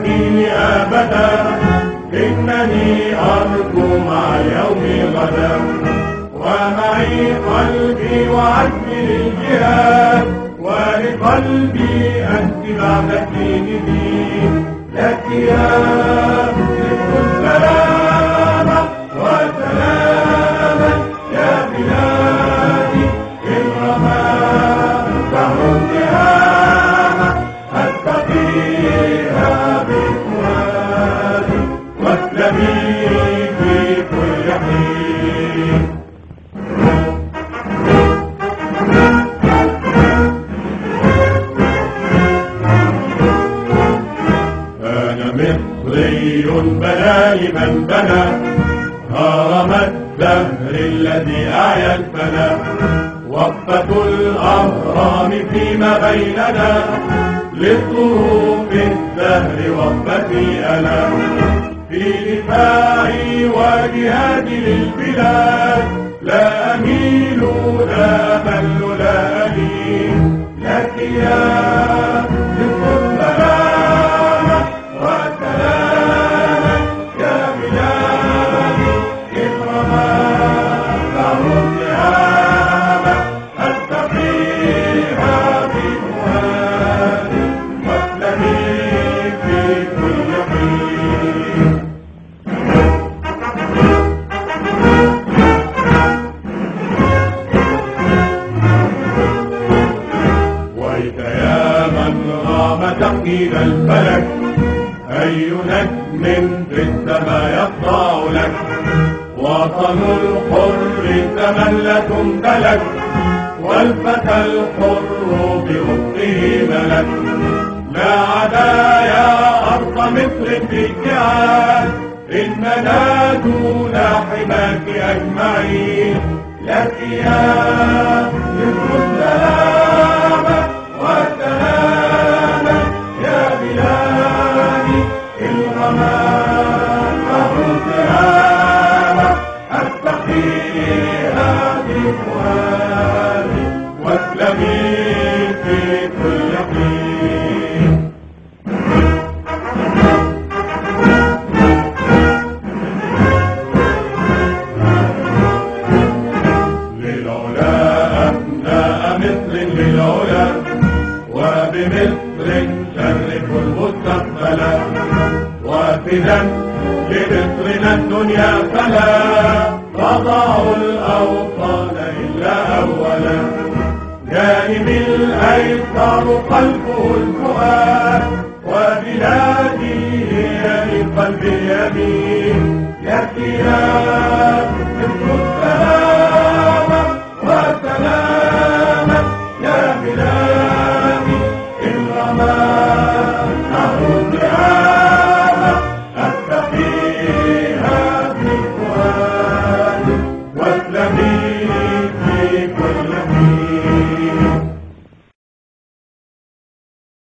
تتركيني أبدا، إنني أرجو مع اليوم غدا، ومعي قلبي وعزمي للجهاد، ولقلبي أنت بعد سنيني، لك يا ست السلامة وسلاما يا بلادي، الرماء بحر التهامة أستقيها بفؤادي، واسلمي في كل حين. أنا مصري بناني من بنى هرم الدهر الذي أعيا الفنا، وقفة الأهرام فيما بيننا، لظروف الدهر وقفتي أنا، في دفاعي وجهادي للبلاد، لا أميل لا أمل لا ألين، لك يا ست السلامة وسلاما يا بلادي، الرماء بحر التهامة أستقيها بفؤادي، واسلمي في كل حين. ويك يا من رام تقييد الفلك، أي نجم في السماء يخضع لك، وطن الحر تملة تمتلك، والفتى الحر بأخته ملك، لا عدا يا أرض مصر في ابتعاد، إننا دون حماك أجمعين، لك يا ست السلامة وسلاما يا بلادي، الغمام بحر التهامة أستقيها بفؤادي، واسلمي في كل حين. للعلا أبناء مصر للعلا، وبمصر شرف المستقبل، وافدا لمصرنا الدنيا فلا تضع الأوطان إلا أولا، جانب الأيسر قلبه الفؤاد،